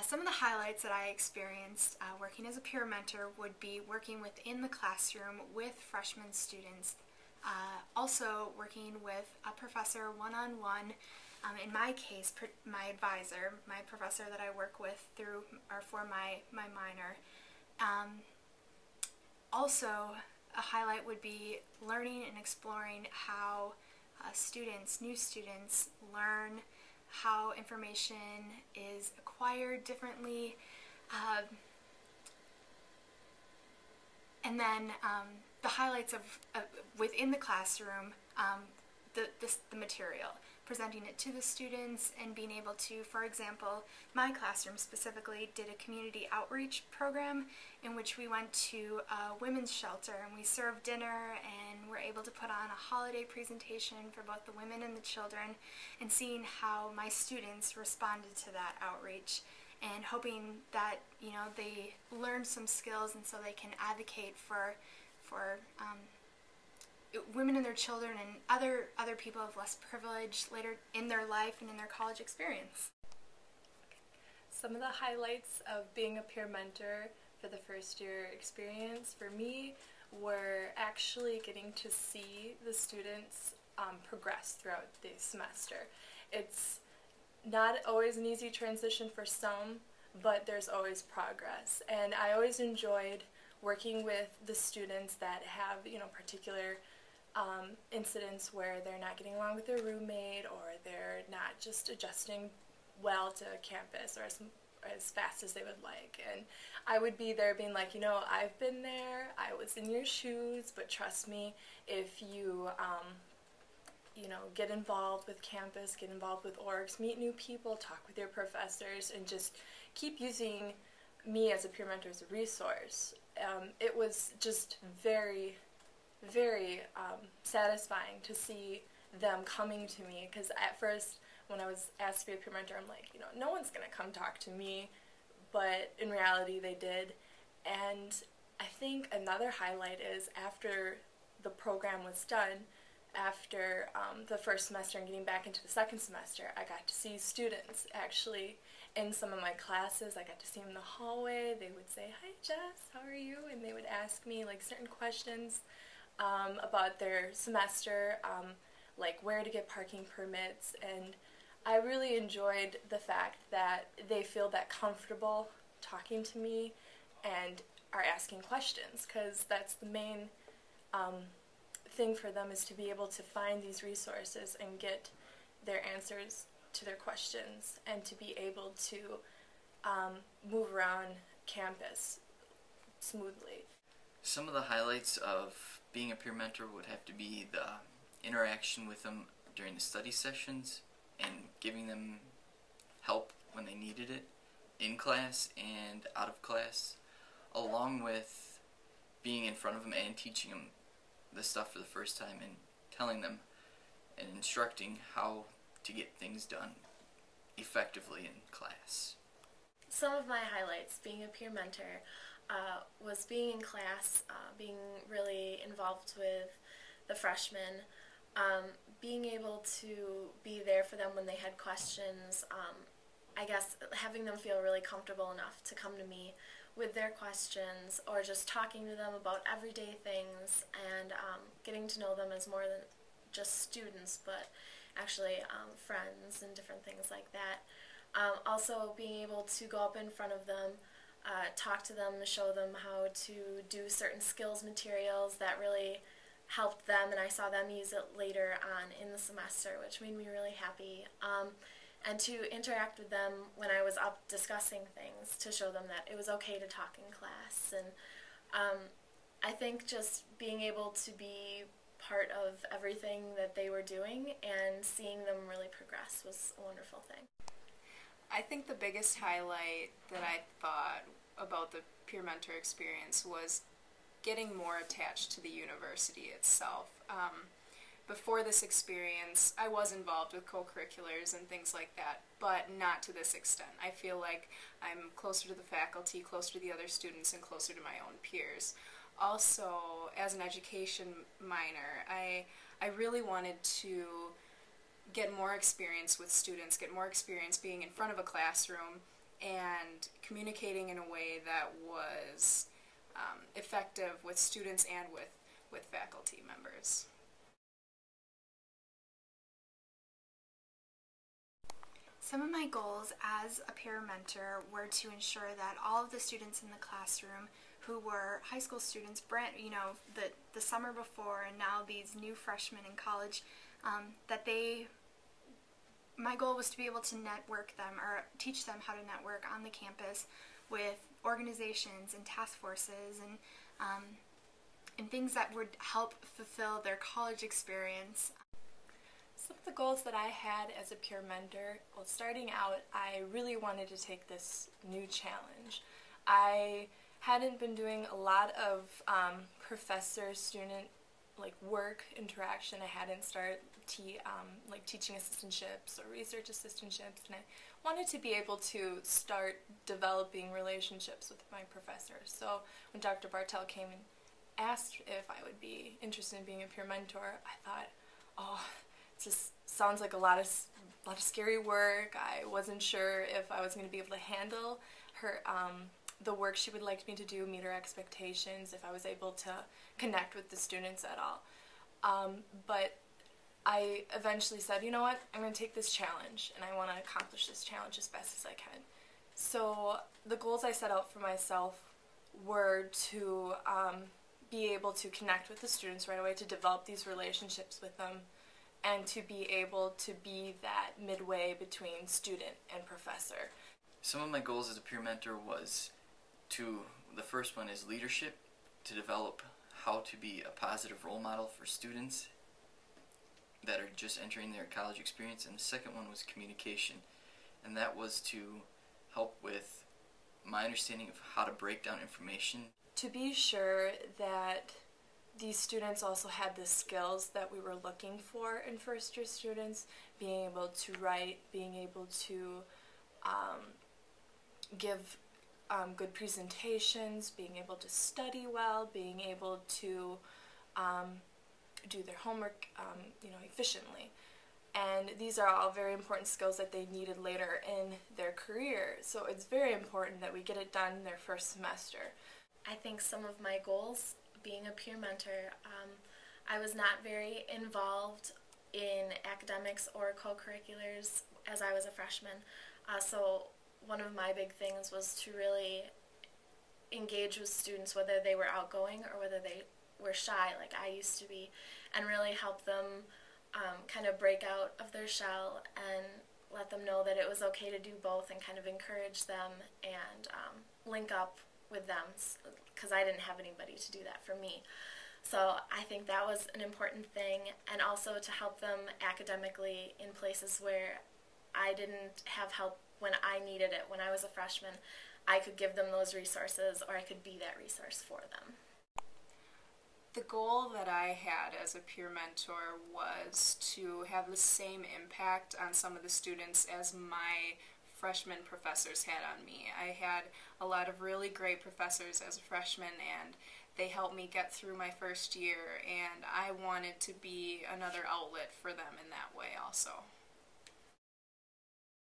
Some of the highlights that I experienced working as a peer mentor would be working within the classroom with freshman students, also working with a professor one-on-one. In my case, my advisor, my professor that I work with through or for my minor. Also, a highlight would be learning and exploring how new students learn, how information is acquired differently, and then the highlights of within the classroom, the material, presenting it to the students and being able to, for example, my classroom specifically did a community outreach program in which we went to a women's shelter and we served dinner and were able to put on a holiday presentation for both the women and the children, and seeing how my students responded to that outreach and hoping that they learned some skills and so they can advocate for women and their children and other people of less privilege later in their life and in their college experience. Some of the highlights of being a peer mentor for the first year experience for me were actually getting to see the students progress throughout the semester. It's not always an easy transition for some, but there's always progress, and I always enjoyed working with the students that have particular incidents where they're not getting along with their roommate, or they're not just adjusting well to campus or as fast as they would like. And I would be there being like, I've been there, I was in your shoes, but trust me, if you get involved with campus, get involved with orgs, meet new people, talk with your professors, and just keep using me as a peer mentor as a resource. It was just very satisfying to see them coming to me, because at first when I was asked to be a peer mentor, I'm like, no one's going to come talk to me, but in reality they did. And I think another highlight is after the program was done, after the first semester and getting back into the second semester, I got to see students actually in some of my classes. I got to see them in the hallway. They would say, "Hi Jess, how are you?" And they would ask me certain questions about their semester, like where to get parking permits, and I really enjoyed the fact that they feel that comfortable talking to me and are asking questions, because that's the main thing for them, is to be able to find these resources and get their answers to their questions, and to be able to move around campus smoothly. Some of the highlights of being a peer mentor would have to be the interaction with them during the study sessions and giving them help when they needed it in class and out of class, along with being in front of them and teaching them the stuff for the first time and telling them and instructing how to get things done effectively in class. Some of my highlights being a peer mentor was being in class, being really involved with the freshmen, being able to be there for them when they had questions, I guess having them feel really comfortable enough to come to me with their questions, or just talking to them about everyday things, and getting to know them as more than just students, but actually friends and different things like that. Also being able to go up in front of them, talk to them, show them how to do certain skills materials that really helped them, and I saw them use it later on in the semester, which made me really happy. And to interact with them when I was up discussing things, to show them that it was okay to talk in class. And I think just being able to be part of everything that they were doing and seeing them really progress was a wonderful thing. I think the biggest highlight that I thought about the peer mentor experience was getting more attached to the university itself. Before this experience, I was involved with co-curriculars and things like that, but not to this extent. I feel like I'm closer to the faculty, closer to the other students, and closer to my own peers. Also, as an education minor, I really wanted to get more experience with students, get more experience being in front of a classroom, and communicating in a way that was effective with students and with faculty members. Some of my goals as a peer mentor were to ensure that all of the students in the classroom who were high school students, the summer before and now these new freshmen in college, my goal was to be able to network them or teach them how to network on the campus with organizations and task forces and things that would help fulfill their college experience. Some of the goals that I had as a peer mentor, well, starting out, I really wanted to take this new challenge. I hadn't been doing a lot of professor-student work interaction. I hadn't started teaching assistantships or research assistantships, and I wanted to be able to start developing relationships with my professors. So when Dr. Bartel came and asked if I would be interested in being a peer mentor, I thought, oh, it just sounds like a lot of scary work. I wasn't sure if I was going to be able to handle her the work she would like me to do, meet her expectations, if I was able to connect with the students at all. But I eventually said, you know what, I'm going to take this challenge, and I want to accomplish this challenge as best as I can. So the goals I set out for myself were to be able to connect with the students right away, to develop these relationships with them, and to be able to be that midway between student and professor. Some of my goals as a peer mentor was the first one is leadership, to develop how to be a positive role model for students that are just entering their college experience, and the second one was communication, and that was to help with my understanding of how to break down information. To be sure that these students also had the skills that we were looking for in first-year students, being able to write, being able to give good presentations, being able to study well, being able to do their homework efficiently. And these are all very important skills that they needed later in their career. So it's very important that we get it done in their first semester. I think some of my goals, being a peer mentor, I was not very involved in academics or co-curriculars as I was a freshman. So one of my big things was to really engage with students, whether they were outgoing or whether they were shy like I used to be, and really help them kind of break out of their shell and let them know that it was okay to do both, and kind of encourage them and link up with them, because I didn't have anybody to do that for me. So I think that was an important thing, and also to help them academically in places where I didn't have help when I needed it. When I was a freshman, I could give them those resources, or I could be that resource for them. The goal that I had as a peer mentor was to have the same impact on some of the students as my freshman professors had on me. I had a lot of really great professors as a freshman, and they helped me get through my first year, and I wanted to be another outlet for them in that way also.